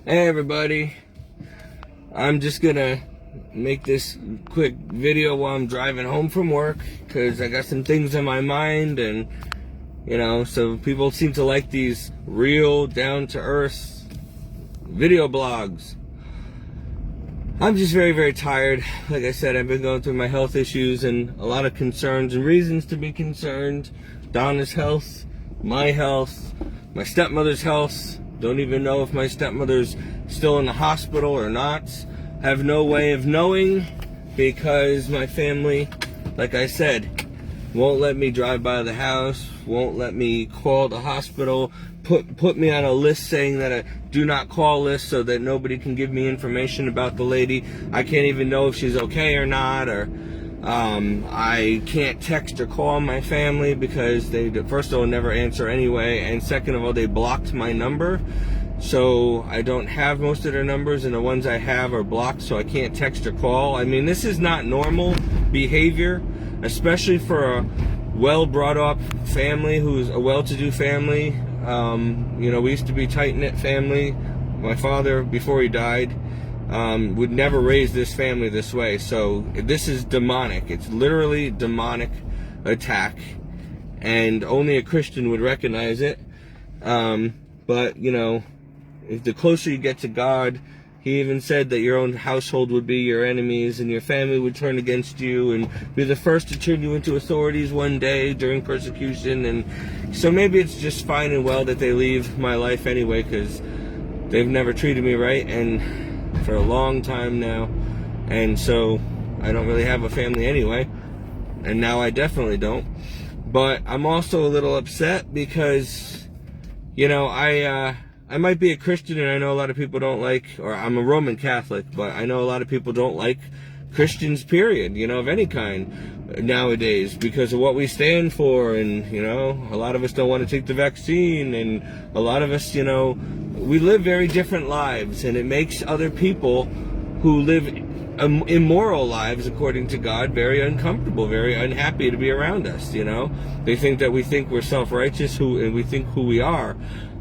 Hey everybody, I'm just gonna make this quick video while I'm driving home from work because I got some things in my mind, and so people seem to like these real down-to-earth video blogs. I'm just very tired. Like I said, I've been going through my health issues and a lot of concerns and reasons to be concerned. Donna's health, my stepmother's health. Don't even know if my stepmother's still in the hospital or not. Have no way of knowing because my family, like I said, won't let me drive by the house, won't let me call the hospital, put me on a list saying that a do not call list so that nobody can give me information about the lady. I can't even know if she's okay or not, or I can't text or call my family because they, first of all, never answer anyway, and second of all, they blocked my number. So I don't have most of their numbers, and the ones I have are blocked, so I can't text or call. I mean, this is not normal behavior, especially for a well-brought-up family who's a well-to-do family. We used to be a tight-knit family. My father, before he died, would never raise this family this way. So this is demonic. It's literally demonic attack, and only a Christian would recognize it. But if the closer you get to God, he even said that your own household would be your enemies and your family would turn against you and be the first to turn you into authorities one day during persecution. And so maybe it's just fine and well that they leave my life anyway, because they've never treated me right, and for a long time now. And so I don't really have a family anyway, and now I definitely don't. But I'm also a little upset because I might be a Christian, and I know a lot of people don't like, or I'm a Roman Catholic, but I know a lot of people don't like Christians, period, of any kind nowadays because of what we stand for. And, a lot of us don't want to take the vaccine, and a lot of us, we live very different lives, and it makes other people who live immoral lives, according to God, very uncomfortable, very unhappy to be around us. They think that we think we're self-righteous, and we think who we are.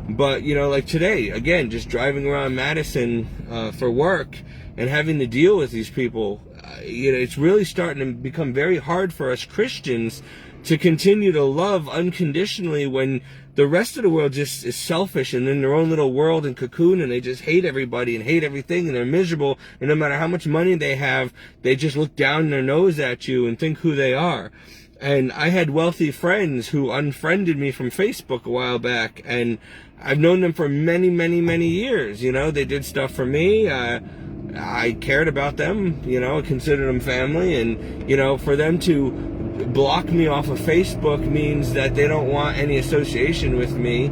But, like today, again, just driving around Madison for work and having to deal with these people, it's really starting to become very hard for us Christians to continue to love unconditionally when the rest of the world just is selfish and in their own little world and cocoon, and they just hate everybody and hate everything, and they're miserable, and no matter how much money they have, they just look down their nose at you and think who they are. And I had wealthy friends who unfriended me from Facebook a while back, and I've known them for many years. They did stuff for me. I cared about them, I considered them family, and, for them to block me off of Facebook means that they don't want any association with me,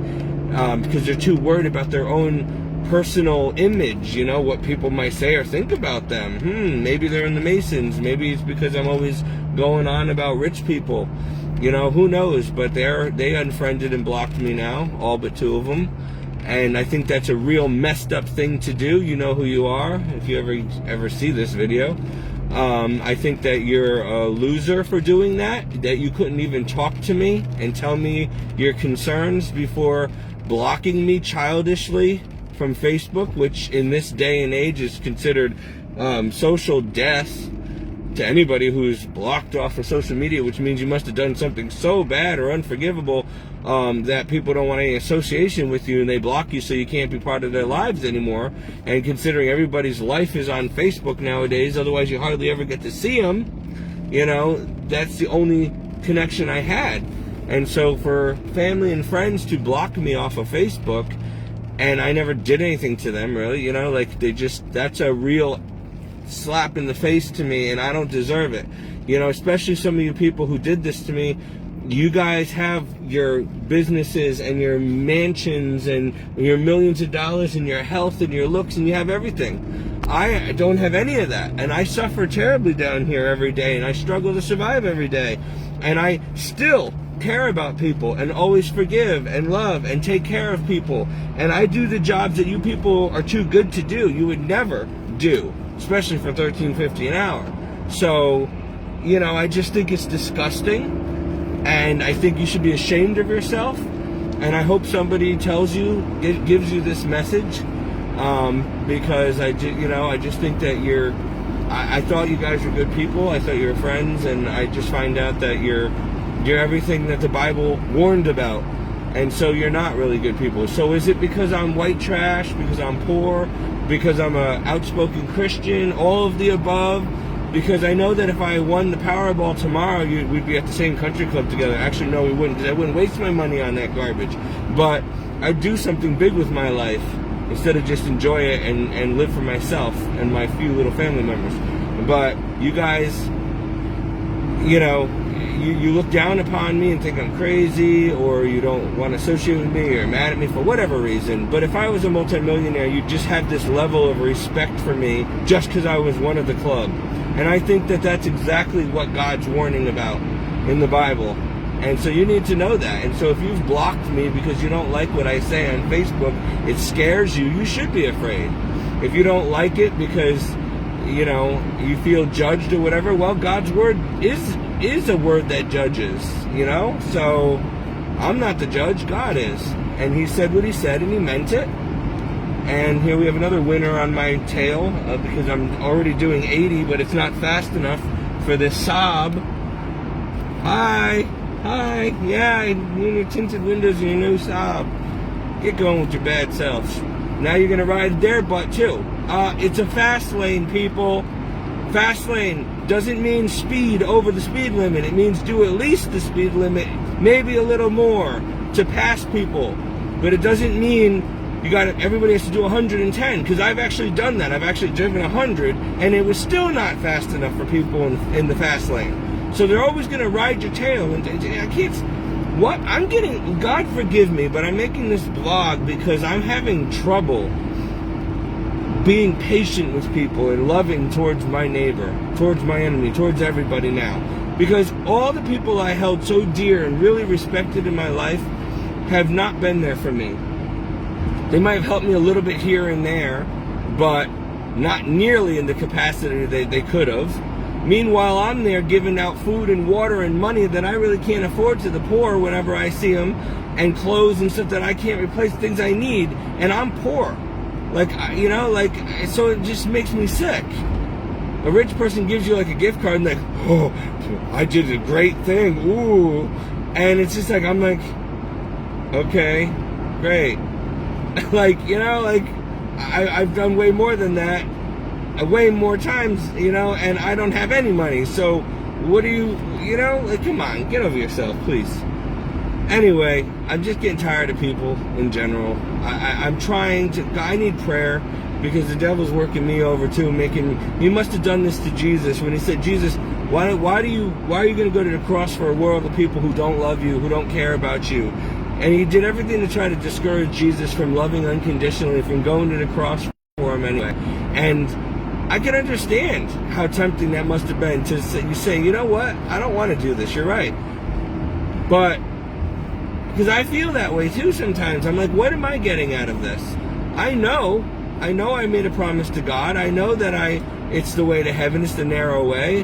because they're too worried about their own personal image, what people might say or think about them. Maybe they're in the Masons. Maybe it's because I'm always going on about rich people. Who knows? But they unfriended and blocked me now, all but two of them. And I think that's a real messed up thing to do. You know who you are if you ever see this video. I think that you're a loser for doing that you couldn't even talk to me and tell me your concerns before blocking me childishly from Facebook, which in this day and age is considered social death to anybody who's blocked off of social media, which means you must have done something so bad or unforgivable that people don't want any association with you, and they block you so you can't be part of their lives anymore. And considering everybody's life is on Facebook nowadays, otherwise you hardly ever get to see them, that's the only connection I had. And so for family and friends to block me off of Facebook, and I never did anything to them, really, that's a real slap in the face to me, and I don't deserve it. Especially some of you people who did this to me. You guys have your businesses and your mansions and your millions of dollars and your health and your looks, and you have everything. I don't have any of that, and I suffer terribly down here every day, and I struggle to survive every day, and I still care about people and always forgive and love and take care of people, and I do the jobs that you people are too good to do. You would never do, especially for $13.50 an hour. So, I just think it's disgusting, and I think you should be ashamed of yourself. And I hope somebody tells you, gives you this message, because I just think that I thought you guys were good people. I thought you were friends, and I just find out that you're everything that the Bible warned about. And so you're not really good people. So is it because I'm white trash, because I'm poor, because I'm an outspoken Christian, all of the above? Because I know that if I won the Powerball tomorrow, we'd be at the same country club together. Actually, no, we wouldn't, because I wouldn't waste my money on that garbage. But I'd do something big with my life instead of just enjoy it and live for myself and my few little family members. But you guys, you look down upon me and think I'm crazy, or you don't want to associate with me, or mad at me for whatever reason. But if I was a multimillionaire, you'd just have this level of respect for me just because I was one of the club. And I think that that's exactly what God's warning about in the Bible. And so you need to know that. And so if you've blocked me because you don't like what I say on Facebook, it scares you, you should be afraid. If you don't like it because, you feel judged or whatever, well, God's word is a word that judges, So I'm not the judge, God is. And he said what he said, and he meant it. And here we have another winner on my tail, because I'm already doing 80, but it's not fast enough for this Saab. Hi, yeah, your tinted windows and your new Saab. Get going with your bad selves. Now you're gonna ride their butt too. It's a fast lane, people. Fast lane doesn't mean speed over the speed limit. It means do at least the speed limit, maybe a little more, to pass people. But it doesn't mean everybody has to do 110, because I've actually done that. I've actually driven 100, and it was still not fast enough for people in the fast lane. So they're always going to ride your tail. And I can't, God forgive me, but I'm making this blog because I'm having trouble being patient with people and loving towards my neighbor, towards my enemy, towards everybody now. Because all the people I held so dear and really respected in my life have not been there for me. They might have helped me a little bit here and there, but not nearly in the capacity they could have. Meanwhile, I'm there giving out food and water and money that I really can't afford to the poor whenever I see them, and clothes and stuff that I can't replace, things I need, and I'm poor. So it just makes me sick. A rich person gives you like a gift card and like, oh, I did a great thing, ooh. And it's just like, I'm like, okay, great. I've done way more than that, way more times, and I don't have any money. So what do you, come on, get over yourself, please. Anyway, I'm just getting tired of people in general. I need prayer, because the devil's working me over too, he must have done this to Jesus when he said, Jesus, why are you going to go to the cross for a world of people who don't love you, who don't care about you? And he did everything to try to discourage Jesus from loving unconditionally, from going to the cross for him anyway. And I can understand how tempting that must have been to say, you know what, I don't want to do this, you're right. But because I feel that way too sometimes. I'm like, what am I getting out of this? I know I made a promise to God. I know that it's the way to heaven, it's the narrow way.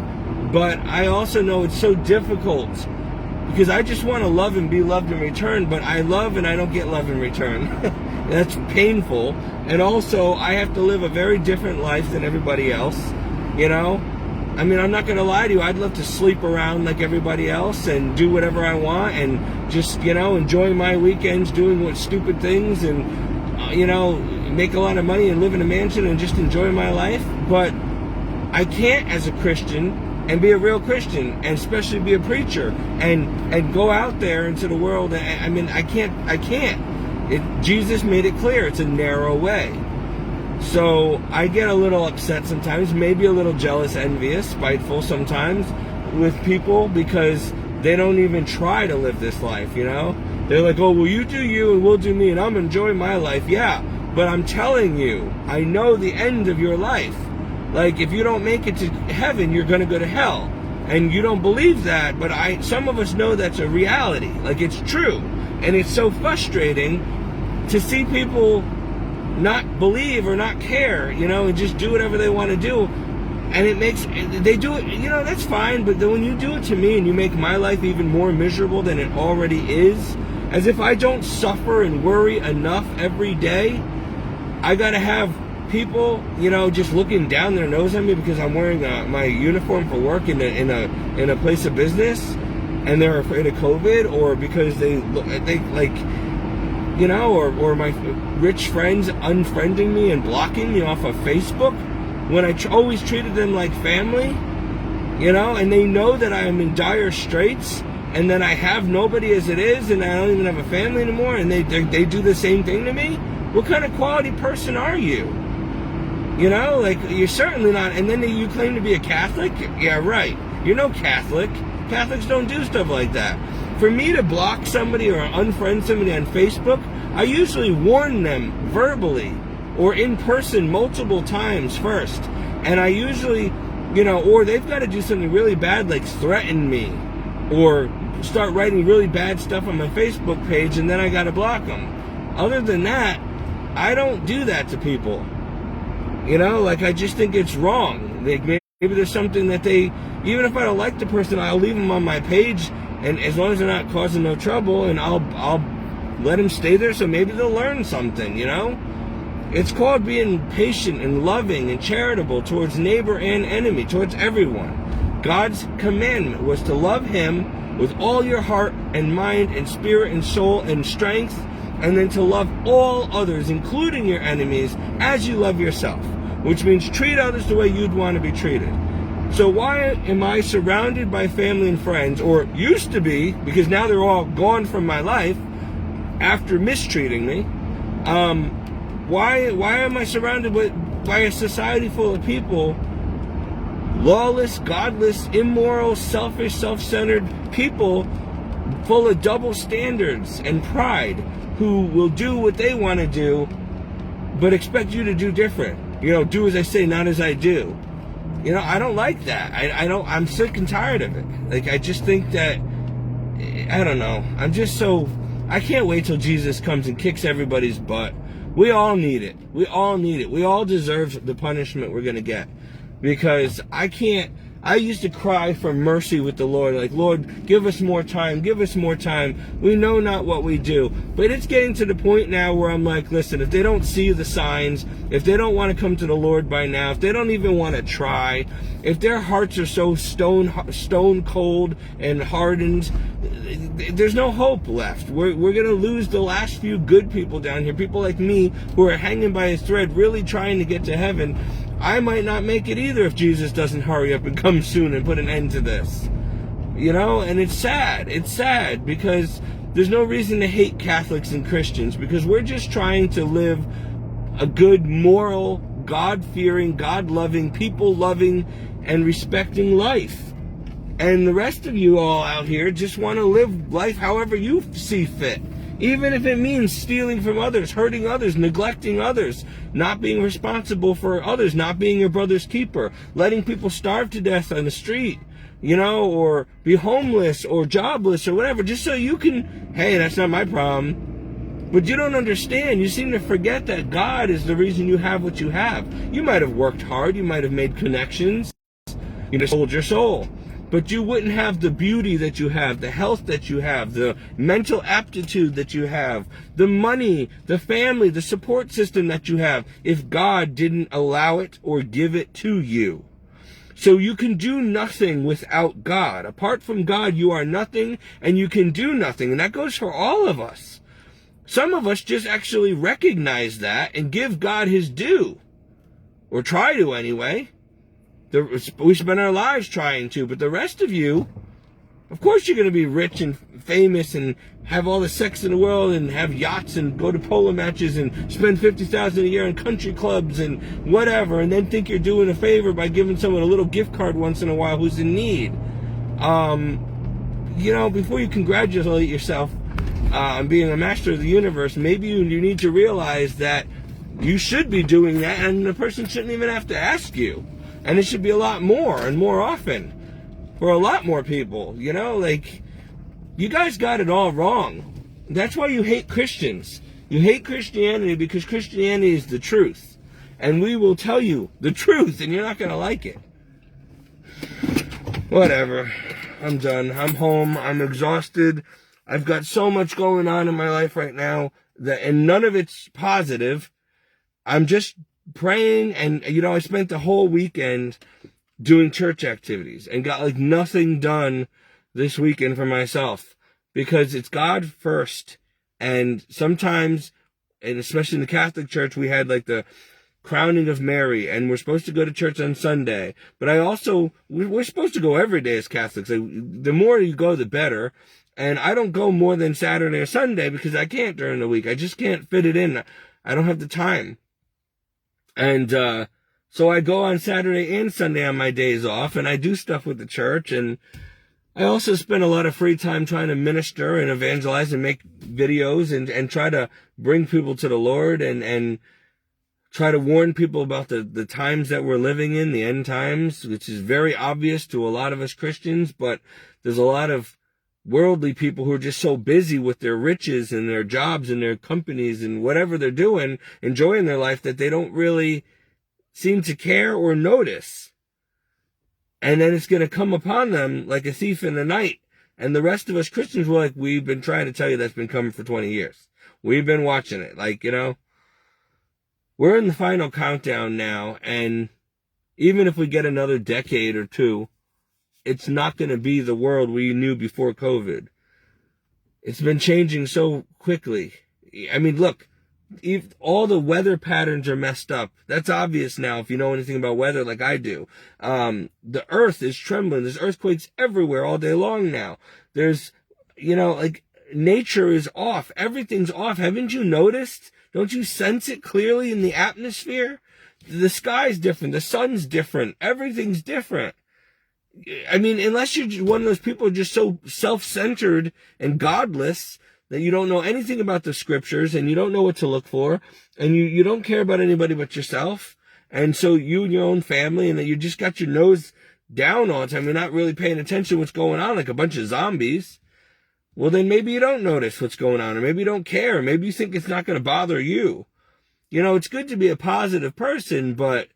But I also know it's so difficult, because I just want to love and be loved in return, but I love and I don't get love in return. That's painful. And also, I have to live a very different life than everybody else, I'm not going to lie to you. I'd love to sleep around like everybody else and do whatever I want and just, enjoy my weekends doing stupid things and, make a lot of money and live in a mansion and just enjoy my life. But I can't, as a Christian, and be a real Christian, and especially be a preacher and go out there into the world. I can't. Jesus made it clear. It's a narrow way. So I get a little upset sometimes, maybe a little jealous, envious, spiteful sometimes with people, because they don't even try to live this life, They're like, oh, well, you do you and we'll do me, and I'm enjoying my life. Yeah, but I'm telling you, I know the end of your life. Like, if you don't make it to heaven, you're going to go to hell. And you don't believe that, but some of us know that's a reality. Like, it's true. And it's so frustrating to see people not believe or not care, and just do whatever they want to do. And they do it, that's fine, but then when you do it to me and you make my life even more miserable than it already is, as if I don't suffer and worry enough every day, I gotta have people, just looking down their nose at me because I'm wearing my uniform for work in a place of business, and they're afraid of COVID, or because they like, or my rich friends unfriending me and blocking me off of Facebook when I always treated them like family, and they know that I am in dire straits and that I have nobody as it is, and I don't even have a family anymore, and they do the same thing to me. What kind of quality person are you? Like, you're certainly not. And then you claim to be a Catholic? Yeah, right. You're no Catholic. Catholics don't do stuff like that. For me to block somebody or unfriend somebody on Facebook, I usually warn them verbally or in person multiple times first. And I usually, or they've got to do something really bad, like threaten me or start writing really bad stuff on my Facebook page, and then I got to block them. Other than that, I don't do that to people. Like, I just think it's wrong. Like, maybe there's something that even if I don't like the person, I'll leave them on my page, and as long as they're not causing no trouble, and I'll let them stay there, so maybe they'll learn something, It's called being patient and loving and charitable towards neighbor and enemy, towards everyone. God's commandment was to love Him with all your heart and mind and spirit and soul and strength, and then to love all others, including your enemies, as you love yourself, which means treat others the way you'd want to be treated. So why am I surrounded by family and friends, or used to be, because now they're all gone from my life after mistreating me? Why am I surrounded by a society full of people, lawless, godless, immoral, selfish, self-centered people, full of double standards and pride, who will do what they want to do, but expect you to do different? Do as I say, not as I do. I don't like that. I'm sick and tired of it. Like, I just think that, I don't know. I can't wait till Jesus comes and kicks everybody's butt. We all need it. We all deserve the punishment we're going to get. Because I used to cry for mercy with the Lord, like, Lord, give us more time, give us more time. We know not what we do. But it's getting to the point now where I'm like, listen, if they don't see the signs, if they don't want to come to the Lord by now, if they don't even want to try, if their hearts are so stone cold and hardened, there's no hope left. We're going to lose the last few good people down here, people like me who are hanging by a thread, really trying to get to heaven. I might not make it either if Jesus doesn't hurry up and come soon and put an end to this. And it's sad. It's sad because there's no reason to hate Catholics and Christians, because we're just trying to live a good, moral, God-fearing, God-loving, people-loving, and respecting life. And the rest of you all out here just want to live life however you see fit. Even if it means stealing from others, hurting others, neglecting others, not being responsible for others, not being your brother's keeper, letting people starve to death on the street, or be homeless or jobless or whatever, just so you can, hey, that's not my problem. But you don't understand. You seem to forget that God is the reason you have what you have. You might have worked hard. You might have made connections. Sold your soul. But you wouldn't have the beauty that you have, the health that you have, the mental aptitude that you have, the money, the family, the support system that you have, if God didn't allow it or give it to you. So you can do nothing without God. Apart from God, you are nothing, and you can do nothing. And that goes for all of us. Some of us just actually recognize that and give God His due. Or try to, anyway. We spend our lives trying to, but the rest of you, of course you're going to be rich and famous and have all the sex in the world and have yachts and go to polo matches and spend $50,000 a year in country clubs and whatever, and then think you're doing a favor by giving someone a little gift card once in a while who's in need. Before you congratulate yourself on being a master of the universe, maybe you need to realize that you should be doing that, and the person shouldn't even have to ask you. And it should be a lot more and more often for a lot more people. You guys got it all wrong. That's why you hate Christians. You hate Christianity because Christianity is the truth. And we will tell you the truth, and you're not going to like it. Whatever. I'm done. I'm home. I'm exhausted. I've got so much going on in my life right now, and none of it's positive. I'm just praying, and, I spent the whole weekend doing church activities and got like nothing done this weekend for myself, because it's God first. And sometimes, and especially in the Catholic Church, we had like the crowning of Mary, and we're supposed to go to church on Sunday. But we're supposed to go every day as Catholics. The more you go, the better. And I don't go more than Saturday or Sunday because I can't during the week. I just can't fit it in. I don't have the time. And so I go on Saturday and Sunday on my days off, and I do stuff with the church. And I also spend a lot of free time trying to minister and evangelize and make videos and try to bring people to the Lord and try to warn people about the times that we're living in, the end times, which is very obvious to a lot of us Christians. But there's a lot of worldly people who are just so busy with their riches and their jobs and their companies and whatever they're doing, enjoying their life, that they don't really seem to care or notice. And then it's going to come upon them like a thief in the night. And the rest of us Christians were like, we've been trying to tell you that's been coming for 20 years. We've been watching it. Like, we're in the final countdown now. And even if we get another decade or two, it's not going to be the world we knew before COVID. It's been changing so quickly. I mean, look, if all the weather patterns are messed up. That's obvious now if you know anything about weather like I do. The earth is trembling. There's earthquakes everywhere all day long now. There's, like, nature is off. Everything's off. Haven't you noticed? Don't you sense it clearly in the atmosphere? The sky's different. The sun's different. Everything's different. I mean, unless you're one of those people just so self-centered and godless that you don't know anything about the scriptures and you don't know what to look for, and you don't care about anybody but yourself, and so you and your own family, and that you just got your nose down all the time, you're not really paying attention to what's going on like a bunch of zombies, well, then maybe you don't notice what's going on, or maybe you don't care, maybe you think it's not going to bother you. It's good to be a positive person, but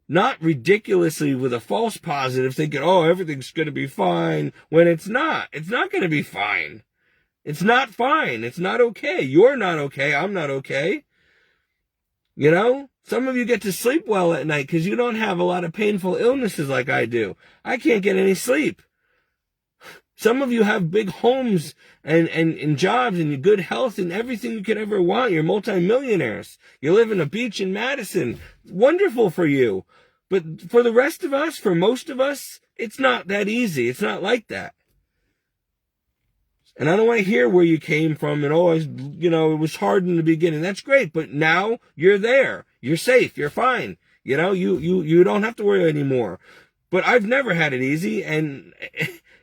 not ridiculously with a false positive, thinking, oh, everything's going to be fine, when it's not. It's not going to be fine. It's not fine. It's not okay. You're not okay. I'm not okay. Some of you get to sleep well at night because you don't have a lot of painful illnesses like I do. I can't get any sleep. Some of you have big homes and jobs and good health and everything you could ever want. You're multimillionaires. You live on a beach in Madison. Wonderful for you. But for the rest of us, for most of us, it's not that easy. It's not like that. And I don't want to hear where you came from and, it was hard in the beginning. That's great. But now you're there. You're safe. You're fine. You don't have to worry anymore. But I've never had it easy, and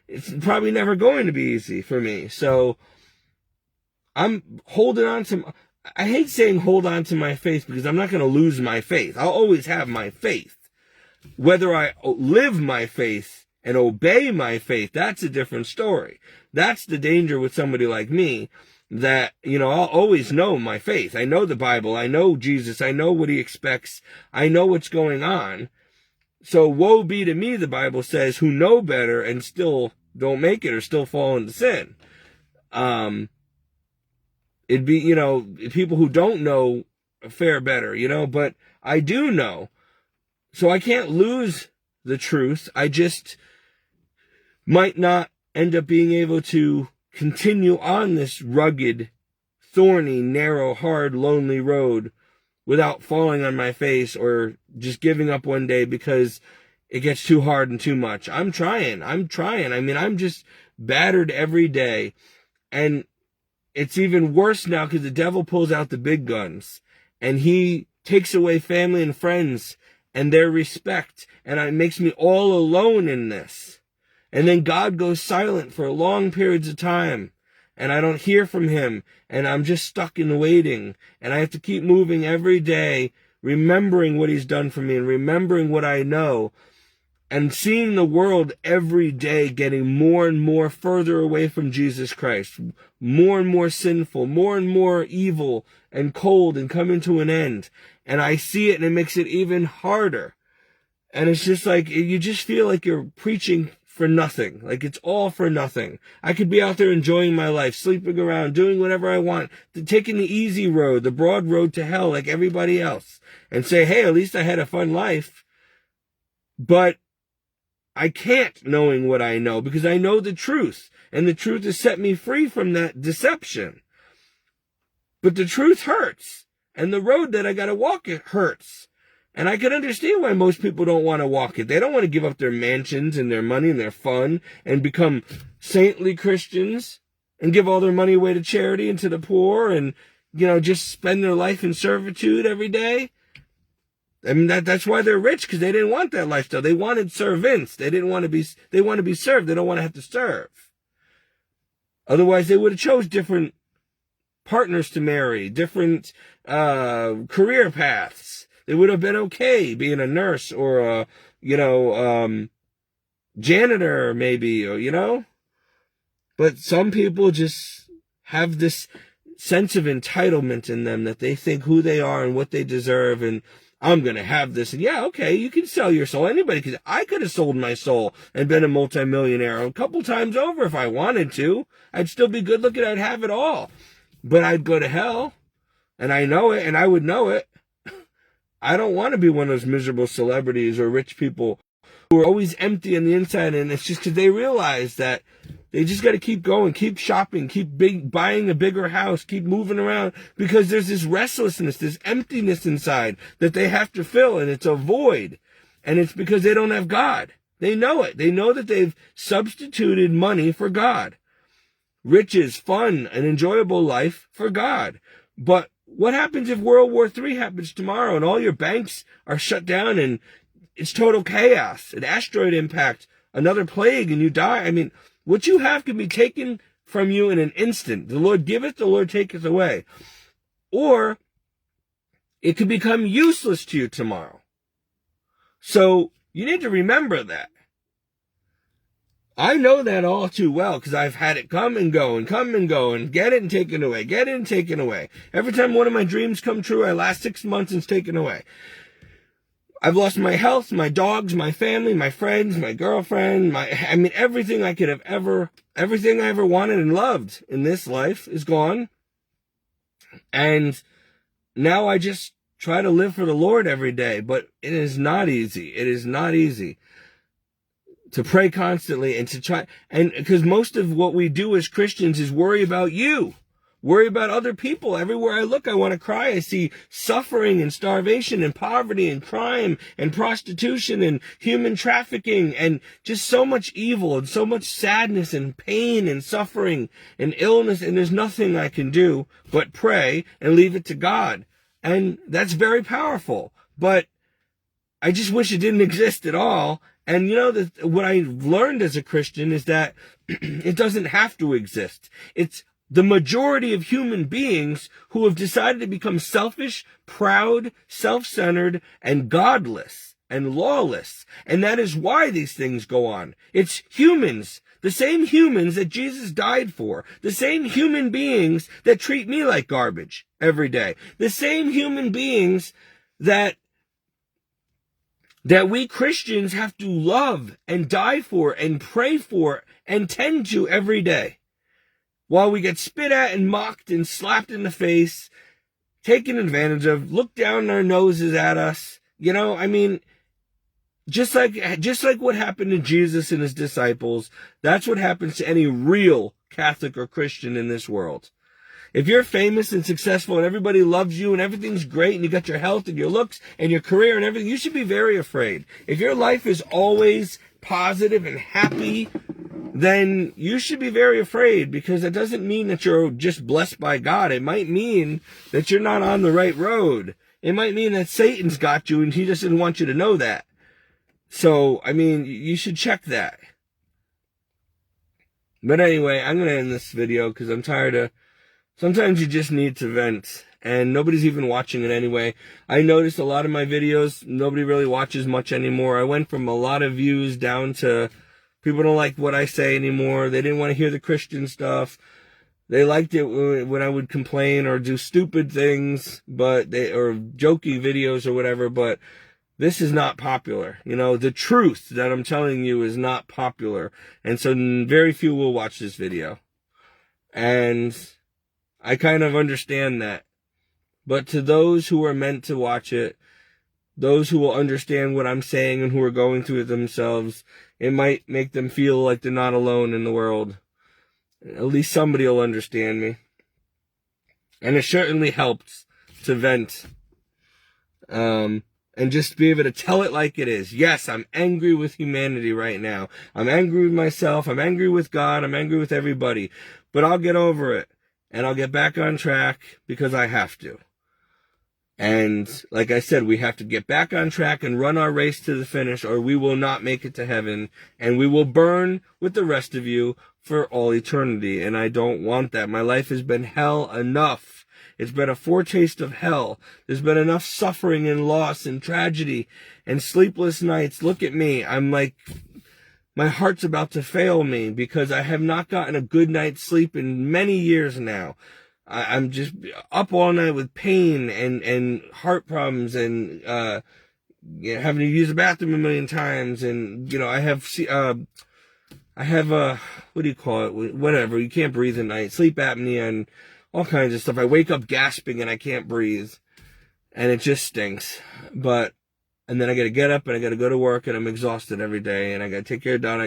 it's probably never going to be easy for me. So I'm holding on to, I hate saying hold on to my faith because I'm not going to lose my faith. I'll always have my faith. Whether I live my faith and obey my faith, that's a different story. That's the danger with somebody like me, that, I'll always know my faith. I know the Bible. I know Jesus. I know what he expects. I know what's going on. So woe be to me, the Bible says, who know better and still don't make it or still fall into sin. It'd be, people who don't know fare better, but I do know. So I can't lose the truth. I just might not end up being able to continue on this rugged, thorny, narrow, hard, lonely road without falling on my face or just giving up one day because it gets too hard and too much. I'm trying. I mean, I'm just battered every day. And it's even worse now because the devil pulls out the big guns and he takes away family and friends and their respect. And it makes me all alone in this. And then God goes silent for long periods of time. And I don't hear from him. And I'm just stuck in waiting. And I have to keep moving every day, remembering what he's done for me and remembering what I know. And seeing the world every day getting more and more further away from Jesus Christ. More and more sinful, more and more evil and cold and coming to an end. And I see it and it makes it even harder. And it's just like, you just feel like you're preaching for nothing. Like, it's all for nothing. I could be out there enjoying my life, sleeping around, doing whatever I want, taking the easy road, the broad road to hell like everybody else, and say, hey, at least I had a fun life. But I can't, knowing what I know, because I know the truth, and the truth has set me free from that deception. But the truth hurts, and the road that I gotta walk, it hurts. And I can understand why most people don't want to walk it. They don't want to give up their mansions and their money and their fun and become saintly Christians and give all their money away to charity and to the poor and, just spend their life in servitude every day. I mean, that's why they're rich, because they didn't want that lifestyle. They wanted servants. They want to be served. They don't want to have to serve. Otherwise, they would have chose different partners to marry, different career paths. They would have been okay being a nurse or a, janitor maybe, or, But some people just have this sense of entitlement in them that they think who they are and what they deserve, and I'm going to have this. And yeah, okay, you can sell your soul. Anybody could. I could have sold my soul and been a multimillionaire a couple times over if I wanted to. I'd still be good looking. I'd have it all. But I'd go to hell. And I know it, and I would know it. I don't want to be one of those miserable celebrities or rich people who are always empty on the inside. And it's just because they realize that they just got to keep going, keep shopping, buying a bigger house, keep moving around, because there's this restlessness, this emptiness inside that they have to fill, and it's a void. And it's because they don't have God. They know it. They know that they've substituted money for God. Riches, fun, an enjoyable life for God. But what happens if World War III happens tomorrow and all your banks are shut down and it's total chaos, an asteroid impact, another plague, and you die? I mean, what you have can be taken from you in an instant. The Lord giveth, the Lord taketh away. Or it could become useless to you tomorrow. So you need to remember that. I know that all too well, because I've had it come and go and get it and taken away, get it and taken away. Every time one of my dreams come true, I last 6 months and it's taken away. I've lost my health, my dogs, my family, my friends, my girlfriend, everything I ever wanted and loved in this life is gone. And now I just try to live for the Lord every day, but it is not easy. It is not easy to pray constantly and to try, and because most of what we do as Christians is worry about you. Worry about other people. Everywhere I look, I want to cry. I see suffering and starvation and poverty and crime and prostitution and human trafficking and just so much evil and so much sadness and pain and suffering and illness. And there's nothing I can do but pray and leave it to God. And that's very powerful. But I just wish it didn't exist at all. And what I learned as a Christian is that it doesn't have to exist. It's the majority of human beings who have decided to become selfish, proud, self-centered, and godless and lawless. And that is why these things go on. It's humans, the same humans that Jesus died for, the same human beings that treat me like garbage every day, the same human beings that we Christians have to love and die for and pray for and tend to every day. While we get spit at and mocked and slapped in the face, taken advantage of, looked down our noses at us, just like what happened to Jesus and his disciples, that's what happens to any real Catholic or Christian in this world. If you're famous and successful and everybody loves you and everything's great and you got your health and your looks and your career and everything, you should be very afraid. If your life is always positive and happy, then you should be very afraid, because it doesn't mean that you're just blessed by God. It might mean that you're not on the right road. It might mean that Satan's got you and he just didn't want you to know that. So, you should check that. But anyway, I'm going to end this video because I'm tired of... Sometimes you just need to vent, and nobody's even watching it anyway. I noticed a lot of my videos, nobody really watches much anymore. I went from a lot of views down to people don't like what I say anymore. They didn't want to hear the Christian stuff. They liked it when I would complain or do stupid things, or jokey videos or whatever, but This is not popular. The truth that I'm telling you is not popular. And so very few will watch this video. And I kind of understand that. But to those who are meant to watch it, those who will understand what I'm saying and who are going through it themselves, it might make them feel like they're not alone in the world. At least somebody will understand me. And it certainly helps to vent. And just be able to tell it like it is. Yes, I'm angry with humanity right now. I'm angry with myself. I'm angry with God. I'm angry with everybody. But I'll get over it. And I'll get back on track because I have to. And like I said, we have to get back on track and run our race to the finish, or we will not make it to heaven. And we will burn with the rest of you for all eternity. And I don't want that. My life has been hell enough. It's been a foretaste of hell. There's been enough suffering and loss and tragedy and sleepless nights. Look at me. I'm like, my heart's about to fail me because I have not gotten a good night's sleep in many years now. I'm just up all night with pain and heart problems and having to use the bathroom a million times. And, I have what do you call it? Whatever. You can't breathe at night. Sleep apnea and all kinds of stuff. I wake up gasping and I can't breathe. And it just stinks. And then I got to get up and I got to go to work and I'm exhausted every day. And I got to take care of Don.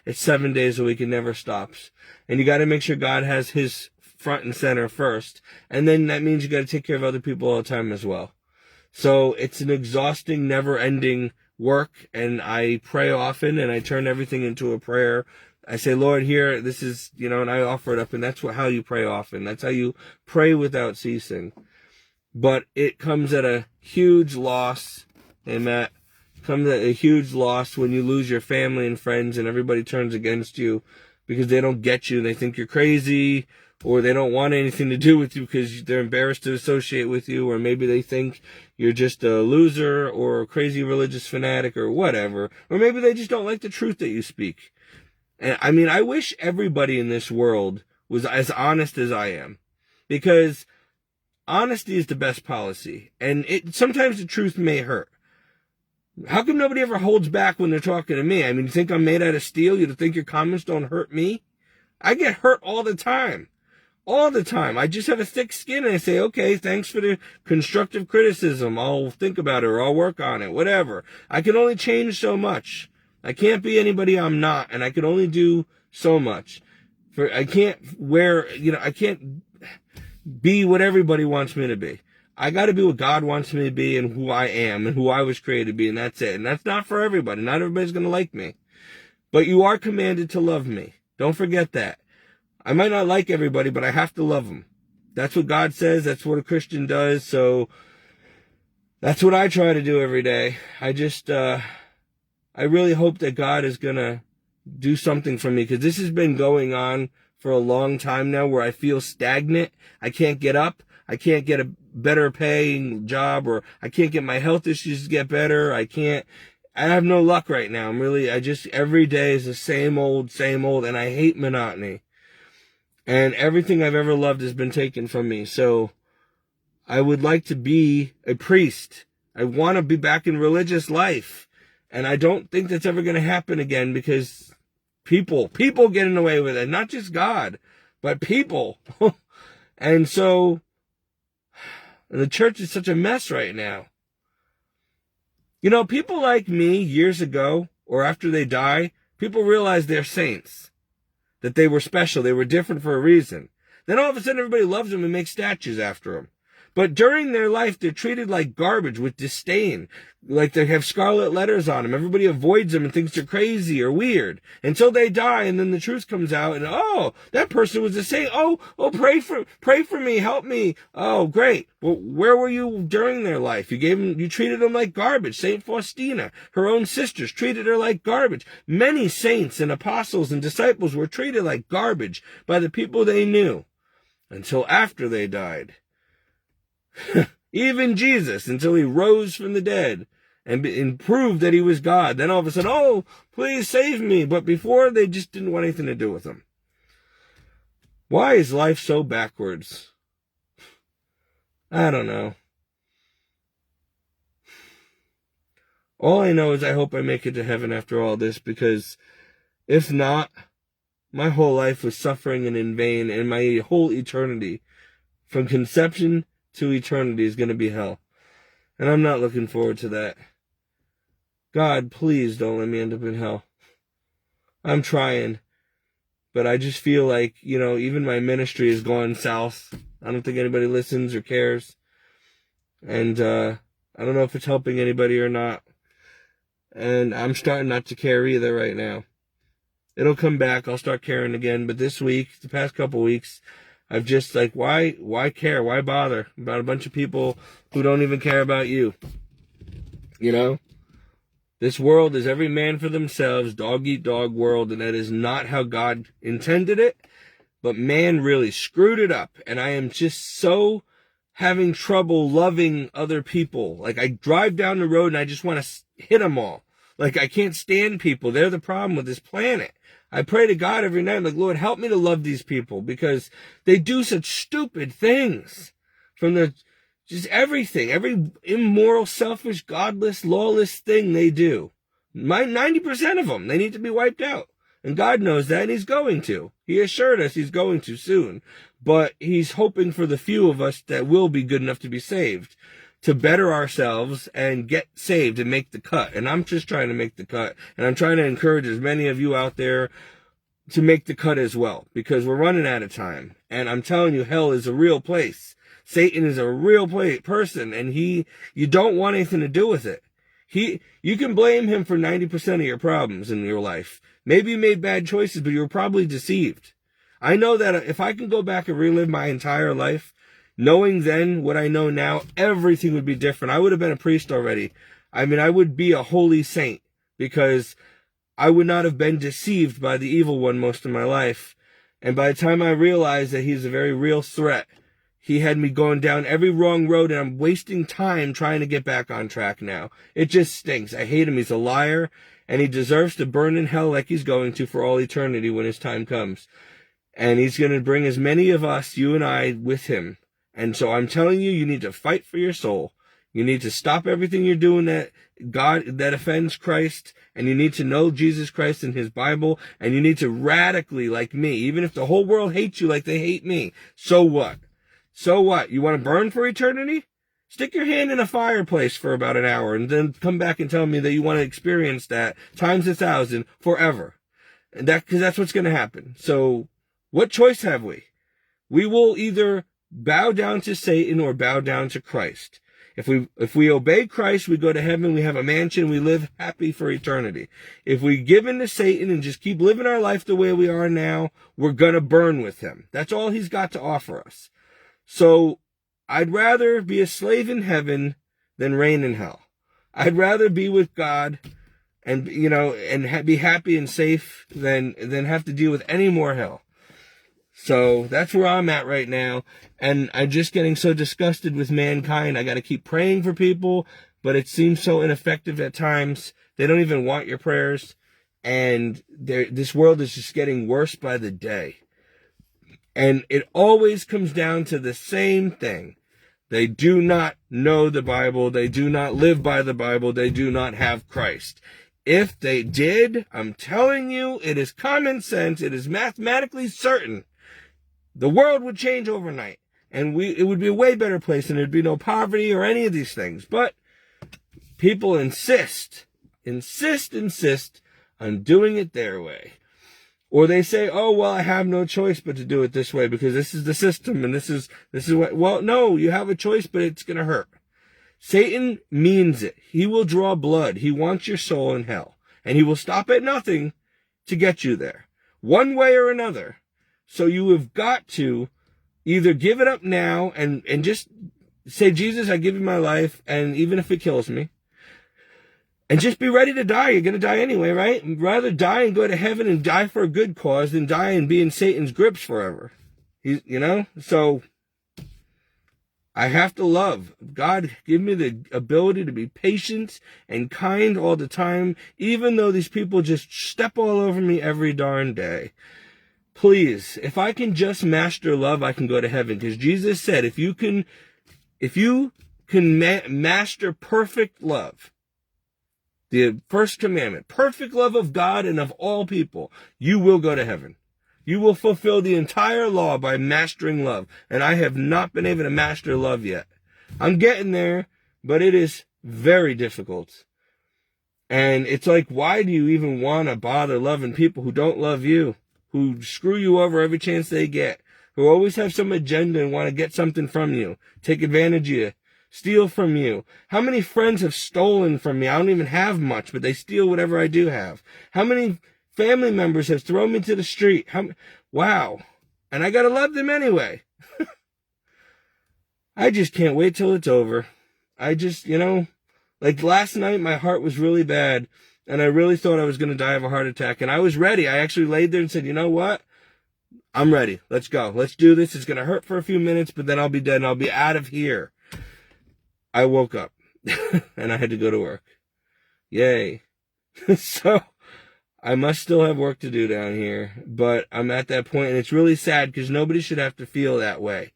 It's 7 days a week. It never stops. And you got to make sure God has his front and center first. And then that means you got to take care of other people all the time as well. So it's an exhausting, never-ending work. And I pray often and I turn everything into a prayer. I say, Lord, here, this is, and I offer it up. And that's how you pray often. That's how you pray without ceasing. But it comes at a huge loss. And that comes at a huge loss when you lose your family and friends and everybody turns against you because they don't get you. They think you're crazy, or they don't want anything to do with you because they're embarrassed to associate with you, or maybe they think you're just a loser or a crazy religious fanatic or whatever, or maybe they just don't like the truth that you speak. And I wish everybody in this world was as honest as I am, because honesty is the best policy, and sometimes the truth may hurt. How come nobody ever holds back when they're talking to me? You think I'm made out of steel? You think your comments don't hurt me? I get hurt all the time. All the time. I just have a thick skin and I say, okay, thanks for the constructive criticism. I'll think about it or I'll work on it, whatever. I can only change so much. I can't be anybody I'm not, and I can only do so much. I can't be what everybody wants me to be. I got to be what God wants me to be and who I am and who I was created to be, and that's it. And that's not for everybody. Not everybody's going to like me. But you are commanded to love me. Don't forget that. I might not like everybody, but I have to love them. That's what God says. That's what a Christian does. So that's what I try to do every day. I really hope that God is going to do something for me, because this has been going on for a long time now where I feel stagnant. I can't get up. I can't get a better paying job, or I can't get my health issues to get better. I have no luck right now. Every day is the same old, and I hate monotony. And everything I've ever loved has been taken from me. So I would like to be a priest. I want to be back in religious life. And I don't think that's ever going to happen again, because people getting away with it. Not just God, but people. And so the church is such a mess right now. People like me years ago, or after they die, people realize they're saints. That they were special. They were different for a reason. Then all of a sudden everybody loves them and makes statues after them. But during their life, they're treated like garbage with disdain. Like they have scarlet letters on them. Everybody avoids them and thinks they're crazy or weird until they die. And then the truth comes out and, oh, that person was a saint. Oh, pray for me. Help me. Oh, great. Well, where were you during their life? You treated them like garbage. Saint Faustina, her own sisters, treated her like garbage. Many saints and apostles and disciples were treated like garbage by the people they knew until after they died. Even Jesus, until he rose from the dead and proved that he was God. Then all of a sudden, oh, please save me. But before, they just didn't want anything to do with him. Why is life so backwards? I don't know. All I know is I hope I make it to heaven after all this, because if not, my whole life was suffering and in vain, and my whole eternity, from conception to eternity, is going to be hell. And I'm not looking forward to that. God, please don't let me end up in hell. I'm trying, but I just feel like, even my ministry has gone south. I don't think anybody listens or cares. And I don't know if it's helping anybody or not. And I'm starting not to care either right now. It'll come back. I'll start caring again. But this week, the past couple weeks, I've just why care? Why bother about a bunch of people who don't even care about you? This world is every man for themselves, dog-eat-dog world, and that is not how God intended it. But man really screwed it up, and I am just so having trouble loving other people. Like, I drive down the road and I just want to hit them all. Like, I can't stand people. They're the problem with this planet. I pray to God every night, like, Lord, help me to love these people, because they do such stupid things. Just everything, every immoral, selfish, godless, lawless thing they do. 90% of them, they need to be wiped out. And God knows that, and he's going to. He assured us he's going to soon. But he's hoping for the few of us that will be good enough to be saved, to better ourselves and get saved and make the cut. And I'm just trying to make the cut. And I'm trying to encourage as many of you out there to make the cut as well, because we're running out of time. And I'm telling you, hell is a real place. Satan is a real person, and you don't want anything to do with it. You can blame him for 90% of your problems in your life. Maybe you made bad choices, but you were probably deceived. I know that if I can go back and relive my entire life, knowing then what I know now, everything would be different. I would have been a priest already. I would be a holy saint, because I would not have been deceived by the evil one most of my life. And by the time I realized that he's a very real threat, he had me going down every wrong road, and I'm wasting time trying to get back on track now. It just stinks. I hate him. He's a liar, and he deserves to burn in hell like he's going to for all eternity when his time comes. And he's going to bring as many of us, you and I, with him. And so I'm telling you, you need to fight for your soul. You need to stop everything you're doing that offends Christ, and you need to know Jesus Christ and his Bible, and you need to radically, like me, even if the whole world hates you like they hate me, so what? So what? You want to burn for eternity? Stick your hand in a fireplace for about an hour and then come back and tell me that you want to experience that times 1,000 forever. And because that's what's going to happen. So what choice have we? We will either bow down to Satan or bow down to Christ. If we obey Christ, we go to heaven, we have a mansion, we live happy for eternity. If we give in to Satan and just keep living our life the way we are now, we're going to burn with him. That's all he's got to offer us. So I'd rather be a slave in heaven than reign in hell. I'd rather be with God and, be happy and safe than have to deal with any more hell. So that's where I'm at right now. And I'm just getting so disgusted with mankind. I got to keep praying for people, but it seems so ineffective at times. They don't even want your prayers. And this world is just getting worse by the day. And it always comes down to the same thing. They do not know the Bible. They do not live by the Bible. They do not have Christ. If they did, I'm telling you, it is common sense. It is mathematically certain. The world would change overnight. And it would be a way better place, and there'd be no poverty or any of these things. But people insist on doing it their way. Or they say, oh, well, I have no choice but to do it this way because this is the system and this is what, well, no, you have a choice, but it's going to hurt. Satan means it. He will draw blood. He wants your soul in hell, and he will stop at nothing to get you there, one way or another. So you have got to either give it up now and just say, Jesus, I give you my life, and even if it kills me, and just be ready to die. You're going to die anyway, right? Rather die and go to heaven and die for a good cause than die and be in Satan's grips forever. So I have to love. God, give me the ability to be patient and kind all the time, even though these people just step all over me every darn day. Please, if I can just master love, I can go to heaven. Because Jesus said, if you can master perfect love, The first commandment, perfect love of God and of all people, you will go to heaven. You will fulfill the entire law by mastering love. And I have not been able to master love yet. I'm getting there, but it is very difficult. And it's like, why do you even want to bother loving people who don't love you, who screw you over every chance they get, who always have some agenda and want to get something from you, take advantage of you, steal from you? How many friends have stolen from me? I don't even have much, but they steal whatever I do have. How many family members have thrown me to the street? Wow. And I gotta love them anyway. I just can't wait till it's over. I just, like last night, my heart was really bad, and I really thought I was going to die of a heart attack, and I was ready. I actually laid there and said, you know what? I'm ready. Let's go. Let's do this. It's going to hurt for a few minutes, but then I'll be dead, and I'll be out of here. I woke up, and I had to go to work. Yay. So I must still have work to do down here, but I'm at that point, and it's really sad because nobody should have to feel that way.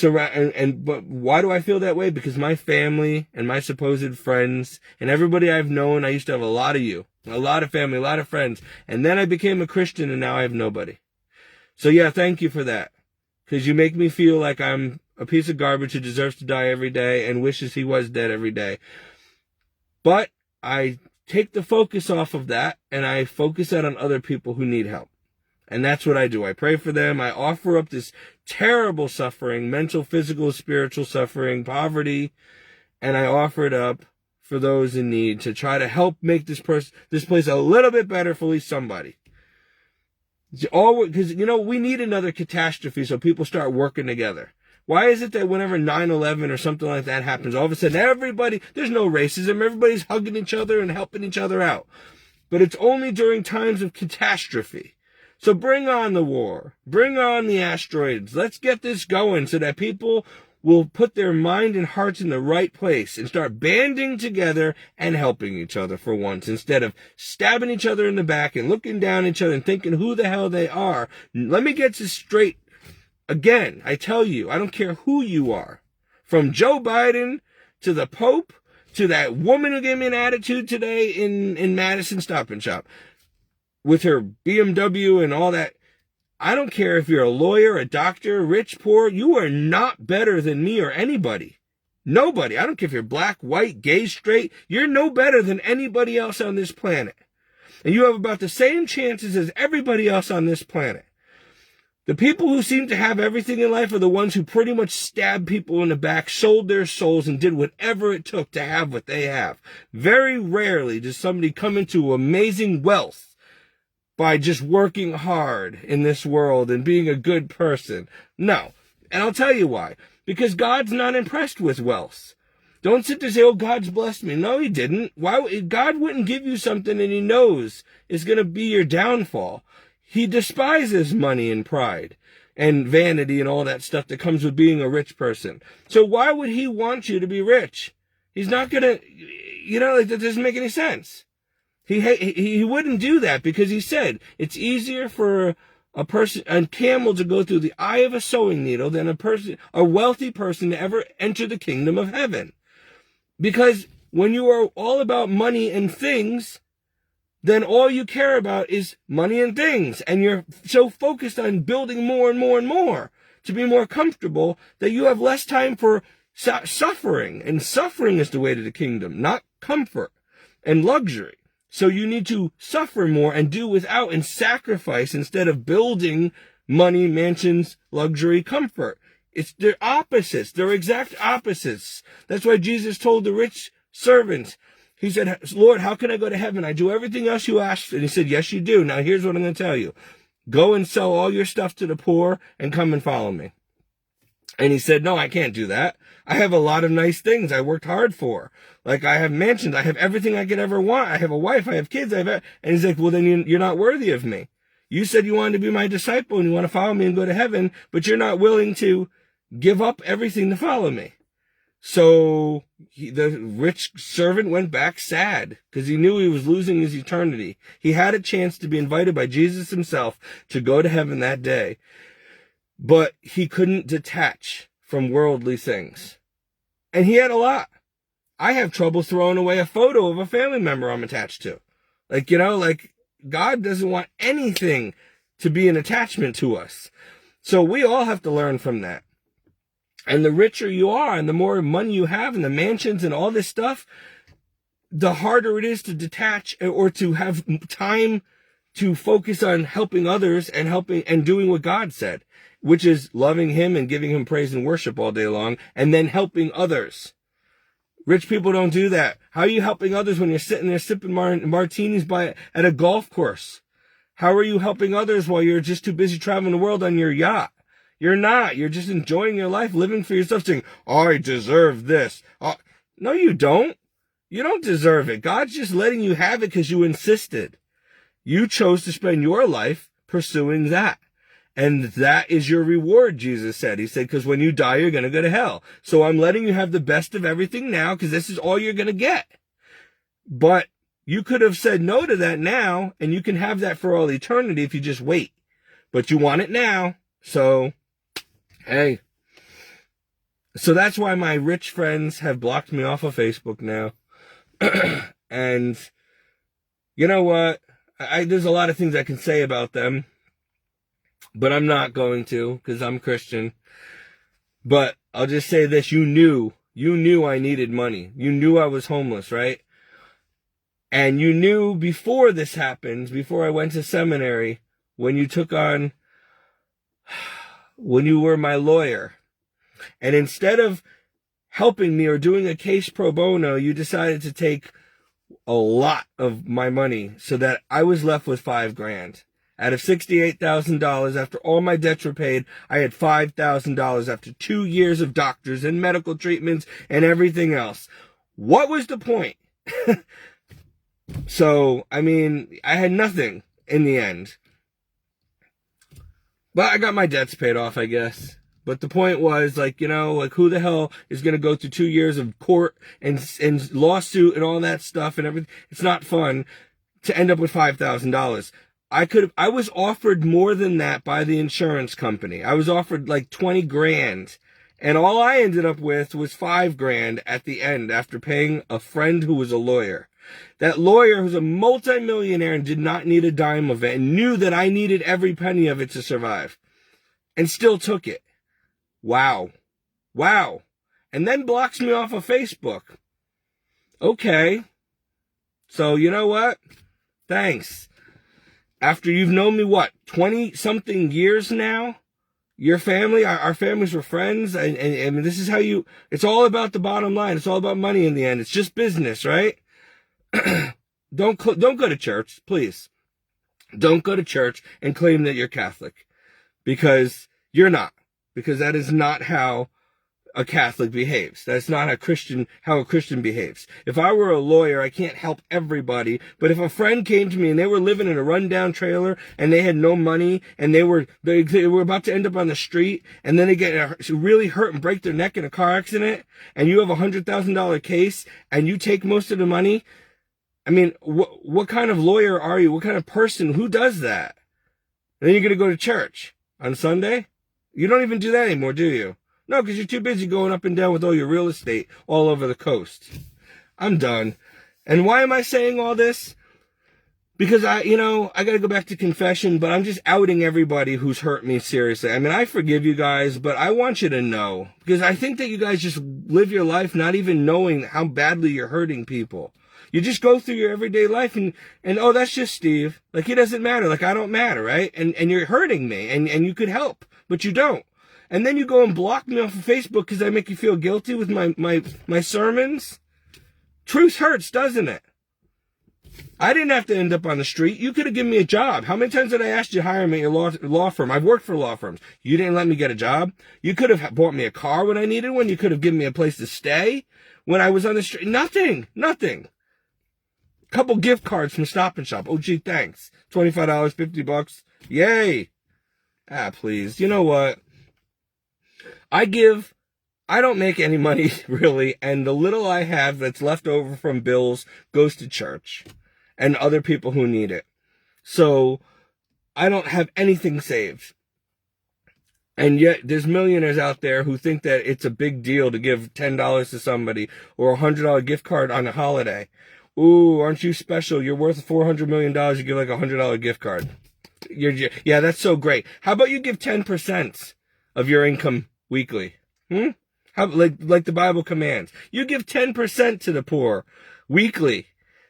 But why do I feel that way? Because my family and my supposed friends and everybody I've known, I used to have a lot of family, a lot of friends, and then I became a Christian, and now I have nobody. So yeah, thank you for that, because you make me feel like I'm a piece of garbage who deserves to die every day and wishes he was dead every day. But I take the focus off of that, and I focus that on other people who need help. And that's what I do. I pray for them. I offer up this terrible suffering, mental, physical, spiritual suffering, poverty, and I offer it up for those in need to try to help make this place a little bit better for at least somebody. Because, we need another catastrophe so people start working together. Why is it that whenever 9/11 or something like that happens, all of a sudden there's no racism, everybody's hugging each other and helping each other out? But it's only during times of catastrophe. So bring on the war. Bring on the asteroids. Let's get this going so that people will put their mind and hearts in the right place and start banding together and helping each other for once, instead of stabbing each other in the back and looking down at each other and thinking who the hell they are. Let me get this straight. Again, I tell you, I don't care who you are. From Joe Biden to the Pope to that woman who gave me an attitude today in Madison Stop and Shop with her BMW and all that. I don't care if you're a lawyer, a doctor, rich, poor. You are not better than me or anybody. Nobody. I don't care if you're black, white, gay, straight. You're no better than anybody else on this planet. And you have about the same chances as everybody else on this planet. The people who seem to have everything in life are the ones who pretty much stabbed people in the back, sold their souls, and did whatever it took to have what they have. Very rarely does somebody come into amazing wealth by just working hard in this world and being a good person. No. And I'll tell you why. Because God's not impressed with wealth. Don't sit there and say, oh, God's blessed me. No, he didn't. Why? God wouldn't give you something and he knows is going to be your downfall. He despises money and pride and vanity and all that stuff that comes with being a rich person. So why would he want you to be rich? He's not going to, that doesn't make any sense. He wouldn't do that because he said it's easier for a camel to go through the eye of a sewing needle than a wealthy person to ever enter the kingdom of heaven. Because when you are all about money and things, then all you care about is money and things. And you're so focused on building more and more and more to be more comfortable that you have less time for suffering. And suffering is the way to the kingdom, not comfort and luxury. So you need to suffer more and do without and sacrifice instead of building money, mansions, luxury, comfort. They're opposites. They're exact opposites. That's why Jesus told the rich servant, he said, Lord, how can I go to heaven? I do everything else you asked. And he said, yes, you do. Now here's what I'm going to tell you. Go and sell all your stuff to the poor and come and follow me. And he said, no, I can't do that. I have a lot of nice things I worked hard for. Like I have mansions. I have everything I could ever want. I have a wife. I have kids. And he's like, well, then you're not worthy of me. You said you wanted to be my disciple and you want to follow me and go to heaven, but you're not willing to give up everything to follow me. So the rich servant went back sad because he knew he was losing his eternity. He had a chance to be invited by Jesus himself to go to heaven that day, but he couldn't detach from worldly things. And he had a lot. I have trouble throwing away a photo of a family member I'm attached to. Like, you know, like God doesn't want anything to be an attachment to us. So we all have to learn from that. And the richer you are and the more money you have and the mansions and all this stuff, the harder it is to detach or to have time to focus on helping others and helping and doing what God said, which is loving him and giving him praise and worship all day long and then helping others. Rich people don't do that. How are you helping others when you're sitting there sipping martinis at a golf course? How are you helping others while you're just too busy traveling the world on your yacht? You're not. You're just enjoying your life, living for yourself, saying, I deserve this. No, you don't. You don't deserve it. God's just letting you have it because you insisted. You chose to spend your life pursuing that. And that is your reward, Jesus said. He said, because when you die, you're going to go to hell. So I'm letting you have the best of everything now because this is all you're going to get. But you could have said no to that now, and you can have that for all eternity if you just wait. But you want it now. So, hey. So that's why my rich friends have blocked me off of Facebook now. And you know what? There's a lot of things I can say about them. But I'm not going to because I'm Christian. But I'll just say this. You knew I needed money. You knew I was homeless, right? And you knew before this happened, before I went to seminary, when you were my lawyer. And instead of helping me or doing a case pro bono, you decided to take a lot of my money so that I was left with $5,000. Out of $68,000, after all my debts were paid, I had $5,000 after 2 years of doctors and medical treatments and everything else. What was the point? So, I mean, I had nothing in the end. But I got my debts paid off, I guess. But the point was, like, you know, like, who the hell is going to go through 2 years of court and lawsuit and all that stuff and everything? It's not fun to end up with $5,000. I was offered more than that by the insurance company. I was offered like 20 grand. And all I ended up with was 5 grand at the end after paying a friend who was a lawyer. That lawyer who's a multimillionaire and did not need a dime of it and knew that I needed every penny of it to survive. And still took it. Wow. Wow. And then blocks me off of Facebook. Okay. So you know what? Thanks. After you've known me, 20-something years now? Your family, our families were friends, and this is how it's all about the bottom line. It's all about money in the end. It's just business, right? Don't go to church, please. Don't go to church and claim that you're Catholic. Because you're not. Because that is not how a Catholic behaves. That's not how a Christian behaves. If I were a lawyer, I can't help everybody. But if a friend came to me and they were living in a rundown trailer and they had no money and they were about to end up on the street and then they get really hurt and break their neck in a car accident and you have $100,000 case and you take most of the money, I mean, what kind of lawyer are you? What kind of person? Who does that? And then you're going to go to church on Sunday? You don't even do that anymore, do you? No, because you're too busy going up and down with all your real estate all over the coast. I'm done. And why am I saying all this? Because I got to go back to confession, but I'm just outing everybody who's hurt me seriously. I mean, I forgive you guys, but I want you to know. Because I think that you guys just live your life not even knowing how badly you're hurting people. You just go through your everyday life and oh, that's just Steve. Like, he doesn't matter. Like, I don't matter, right? And you're hurting me, and you could help, but you don't. And then you go and block me off of Facebook because I make you feel guilty with my sermons. Truth hurts, doesn't it? I didn't have to end up on the street. You could have given me a job. How many times did I ask you to hire me at your law firm? I've worked for law firms. You didn't let me get a job. You could have bought me a car when I needed one. You could have given me a place to stay when I was on the street. Nothing. Couple gift cards from Stop and Shop. Oh, gee, thanks. $25, $50. Yay. Please. You know what? I don't make any money, really, and the little I have that's left over from bills goes to church and other people who need it. So I don't have anything saved. And yet there's millionaires out there who think that it's a big deal to give $10 to somebody or a $100 gift card on a holiday. Ooh, aren't you special? You're worth $400 million. You give like a $100 gift card. Yeah, that's so great. How about you give 10% of your income weekly? How, like the Bible commands. You give 10% to the poor weekly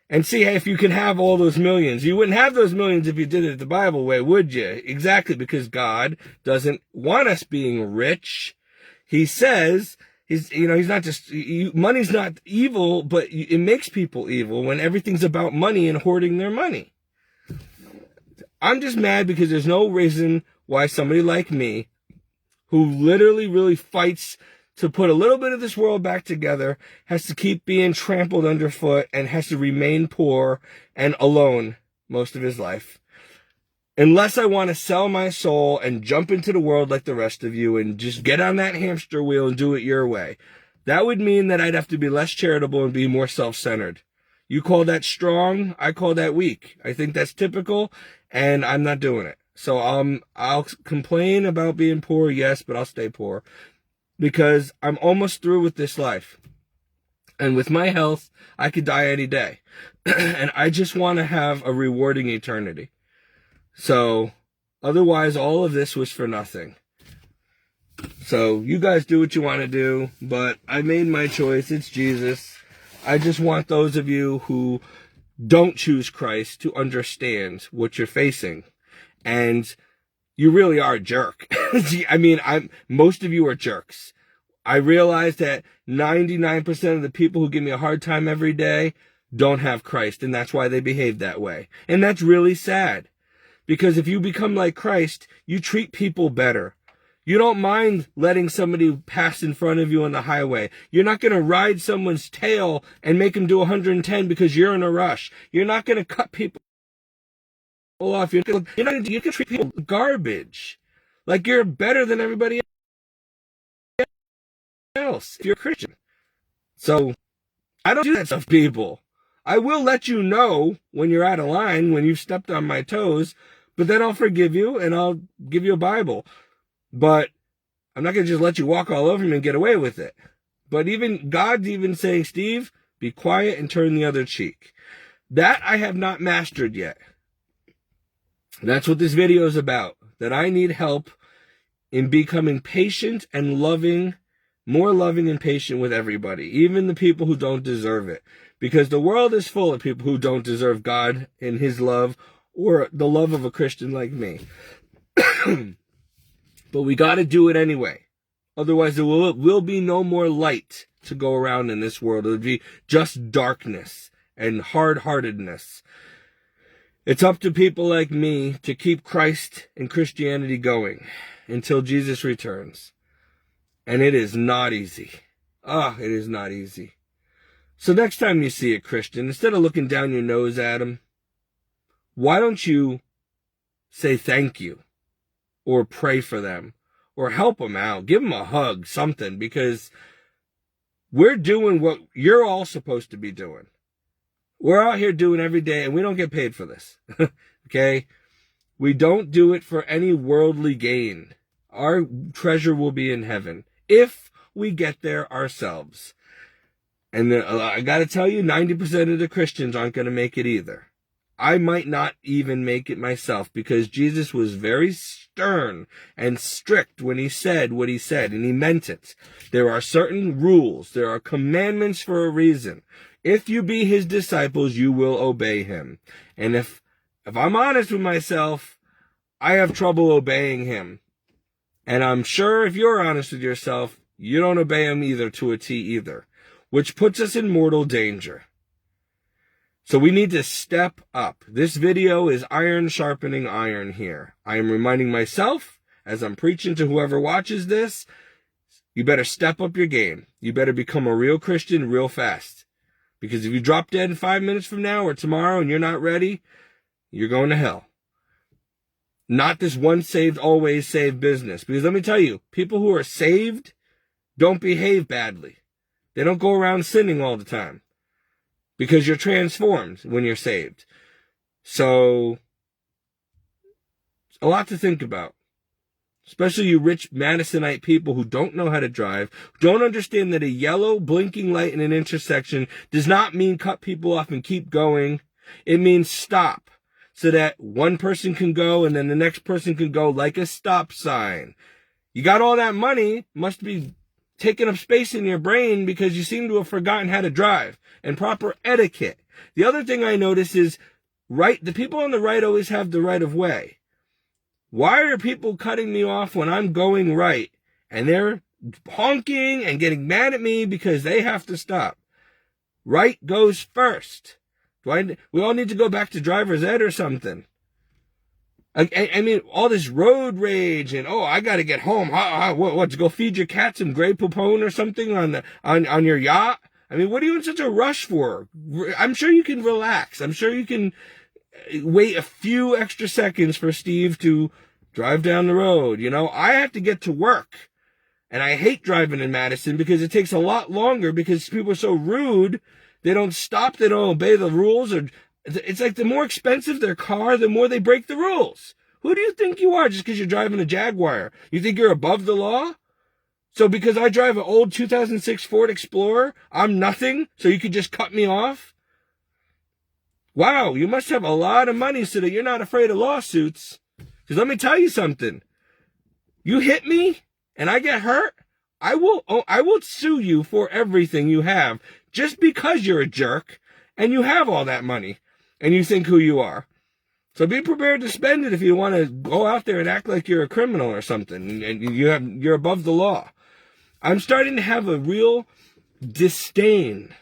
and see if you can have all those millions. You wouldn't have those millions if you did it the Bible way, would you? Exactly, because God doesn't want us being rich. He says, he's not just, money's not evil, but it makes people evil when everything's about money and hoarding their money. I'm just mad because there's no reason why somebody like me, who literally really fights to put a little bit of this world back together, has to keep being trampled underfoot and has to remain poor and alone most of his life. Unless I want to sell my soul and jump into the world like the rest of you and just get on that hamster wheel and do it your way. That would mean that I'd have to be less charitable and be more self-centered. You call that strong, I call that weak. I think that's typical, and I'm not doing it. So I'll complain about being poor, yes, but I'll stay poor. Because I'm almost through with this life. And with my health, I could die any day. And I just want to have a rewarding eternity. So, otherwise, all of this was for nothing. So, you guys do what you want to do, but I made my choice. It's Jesus. I just want those of you who don't choose Christ to understand what you're facing. And you really are a jerk. I mean, most of you are jerks. I realize that 99% of the people who give me a hard time every day don't have Christ, and that's why they behave that way. And that's really sad. Because if you become like Christ, you treat people better. You don't mind letting somebody pass in front of you on the highway. You're not going to ride someone's tail and make them do 110 because you're in a rush. You're not going to cut people off. You can treat people garbage. Like you're better than everybody else if you're a Christian. So I don't do that stuff to people. I will let you know when you're out of line, when you've stepped on my toes, but then I'll forgive you and I'll give you a Bible. But I'm not going to just let you walk all over me and get away with it. But even God's even saying, Steve, be quiet and turn the other cheek. That I have not mastered yet. That's what this video is about. That I need help in becoming patient and loving, more loving and patient with everybody, even the people who don't deserve it. Because the world is full of people who don't deserve God and his love or the love of a Christian like me. But we got to do it anyway. Otherwise, there will be no more light to go around in this world. It would be just darkness and hard-heartedness. It's up to people like me to keep Christ and Christianity going until Jesus returns. And it is not easy. It is not easy. So next time you see a Christian, instead of looking down your nose at him, why don't you say thank you? Or pray for them, or help them out, give them a hug, something, because we're doing what you're all supposed to be doing. We're out here doing every day, and we don't get paid for this, okay? We don't do it for any worldly gain. Our treasure will be in heaven, if we get there ourselves. And I gotta tell you, 90% of the Christians aren't gonna make it either. I might not even make it myself because Jesus was very stern and strict when he said what he said, and he meant it. There are certain rules. There are commandments for a reason. If you be his disciples, you will obey him. And if I'm honest with myself, I have trouble obeying him. And I'm sure if you're honest with yourself, you don't obey him either to a T either, which puts us in mortal danger. So we need to step up. This video is iron sharpening iron here. I am reminding myself, as I'm preaching to whoever watches this, you better step up your game. You better become a real Christian real fast. Because if you drop dead in 5 minutes from now or tomorrow and you're not ready, you're going to hell. Not this once saved, always saved business. Because let me tell you, people who are saved don't behave badly. They don't go around sinning all the time. Because you're transformed when you're saved. So, a lot to think about. especially you rich Madisonite people who don't know how to drive, don't understand that a yellow blinking light in an intersection does not mean cut people off and keep going. It means stop so that one person can go and then the next person can go, like a stop sign. You got all that money, must be taking up space in your brain because you seem to have forgotten how to drive and proper etiquette. The other thing I notice is the people on the right always have the right of way. Why are people cutting me off when I'm going right and they're honking and getting mad at me because they have to stop? Right goes first. We all need to go back to driver's ed or something. I mean, all this road rage and, I got to get home. What, to go feed your cat some Grey Poupon or something on your yacht? I mean, what are you in such a rush for? I'm sure you can relax. I'm sure you can wait a few extra seconds for Steve to drive down the road. I have to get to work. And I hate driving in Madison because it takes a lot longer because people are so rude. They don't stop. They don't obey the rules. It's like the more expensive their car, the more they break the rules. Who do you think you are just because you're driving a Jaguar? You think you're above the law? So because I drive an old 2006 Ford Explorer, I'm nothing? So you could just cut me off? Wow, you must have a lot of money so that you're not afraid of lawsuits. Because let me tell you something. You hit me and I get hurt, I will sue you for everything you have just because you're a jerk and you have all that money. And you think who you are. So be prepared to spend it if you want to go out there and act like you're a criminal or something. And you're above the law. I'm starting to have a real disdain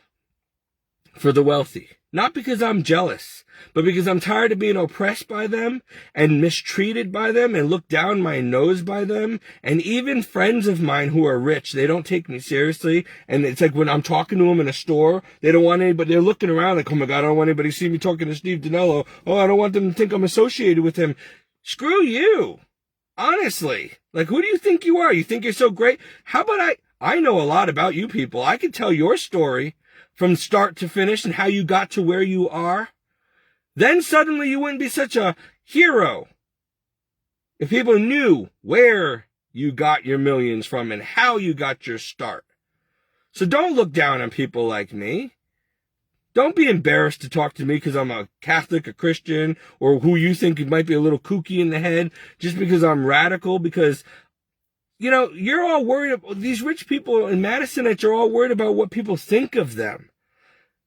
for the wealthy. Not because I'm jealous, but because I'm tired of being oppressed by them and mistreated by them and looked down my nose by them. And even friends of mine who are rich, they don't take me seriously. And it's like when I'm talking to them in a store, they don't want anybody, they're looking around like, oh my God, I don't want anybody to see me talking to Steve Dinello. Oh, I don't want them to think I'm associated with him. Screw you. Honestly. Like, who do you think you are? You think you're so great? How about I know a lot about you people. I could tell your story from start to finish and how you got to where you are. Then suddenly you wouldn't be such a hero if people knew where you got your millions from and how you got your start. So don't look down on people like me. Don't be embarrassed to talk to me because I'm a Catholic, a Christian, or who you think might be a little kooky in the head just because I'm radical. Because, you're all worried about these rich people in Madison that you're all worried about what people think of them,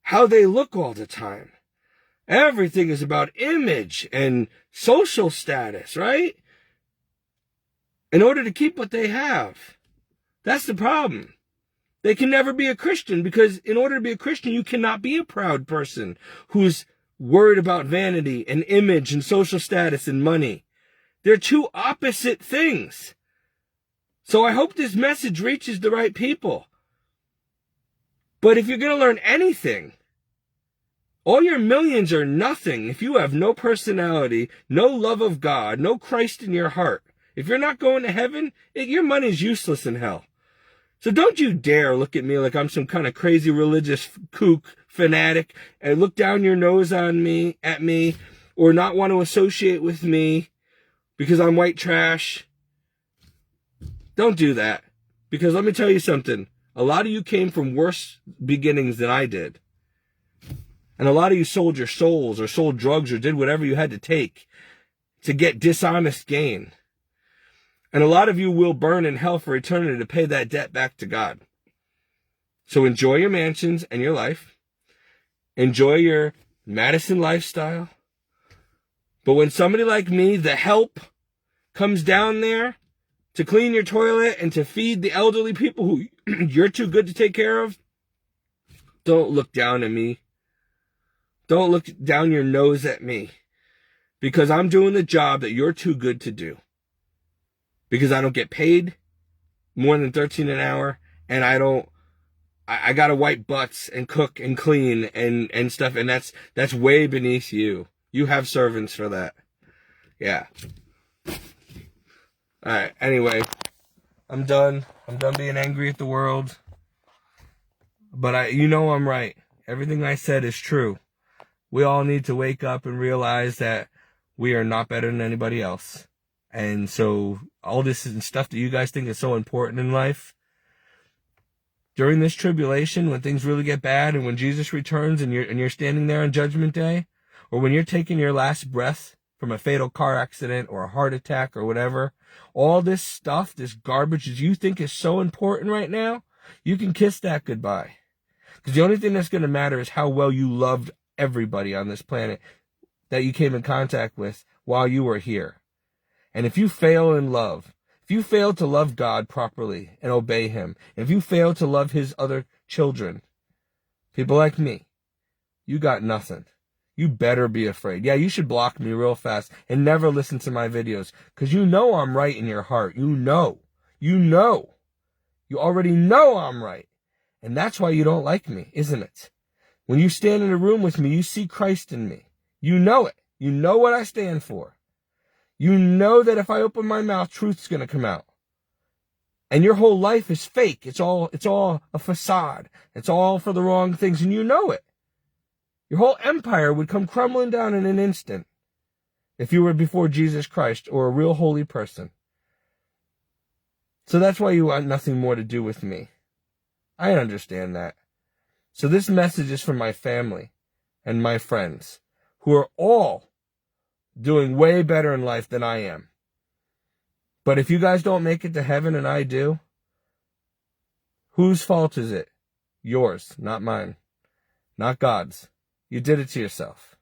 how they look all the time. Everything is about image and social status, right? In order to keep what they have. That's the problem. They can never be a Christian because in order to be a Christian, you cannot be a proud person who's worried about vanity and image and social status and money. They're two opposite things. So I hope this message reaches the right people. But if you're going to learn anything, all your millions are nothing if you have no personality, no love of God, no Christ in your heart. If you're not going to heaven, your money's useless in hell. So don't you dare look at me like I'm some kind of crazy religious kook fanatic and look down your nose at me, or not want to associate with me because I'm white trash. Don't do that. Because let me tell you something. A lot of you came from worse beginnings than I did. And a lot of you sold your souls or sold drugs or did whatever you had to take to get dishonest gain. And a lot of you will burn in hell for eternity to pay that debt back to God. So enjoy your mansions and your life. Enjoy your Madison lifestyle. But when somebody like me, the help, comes down there to clean your toilet and to feed the elderly people who you're too good to take care of, don't look down at me. Don't look down your nose at me. Because I'm doing the job that you're too good to do. Because I don't get paid more than $13 an hour, and I gotta wipe butts and cook and clean and stuff, and that's way beneath you. You have servants for that. Yeah. Alright, anyway. I'm done. I'm done being angry at the world. But I'm right. Everything I said is true. We all need to wake up and realize that we are not better than anybody else. And so all this and stuff that you guys think is so important in life, during this tribulation, when things really get bad and when Jesus returns and you're standing there on Judgment Day, or when you're taking your last breath from a fatal car accident or a heart attack or whatever, all this stuff, this garbage that you think is so important right now, you can kiss that goodbye. Because the only thing that's going to matter is how well you loved everybody on this planet that you came in contact with while you were here. And if you fail in love, if you fail to love God properly and obey him, if you fail to love his other children, people like me, you got nothing. You better be afraid. Yeah, you should block me real fast and never listen to my videos, because you know I'm right in your heart. You know. You already know I'm right. And that's why you don't like me, isn't it? When you stand in a room with me, you see Christ in me. You know it. You know what I stand for. You know that if I open my mouth, truth's going to come out. And your whole life is fake. It's all a facade. It's all for the wrong things, and you know it. Your whole empire would come crumbling down in an instant if you were before Jesus Christ or a real holy person. So that's why you want nothing more to do with me. I understand that. So this message is for my family and my friends who are all doing way better in life than I am. But if you guys don't make it to heaven and I do, whose fault is it? Yours, not mine. Not God's. You did it to yourself.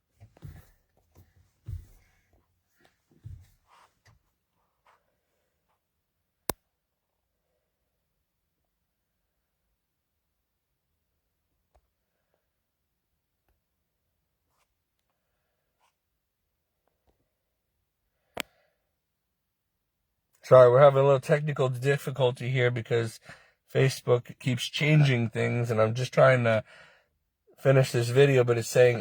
Sorry, we're having a little technical difficulty here because Facebook keeps changing things, and I'm just trying to finish this video, but it's saying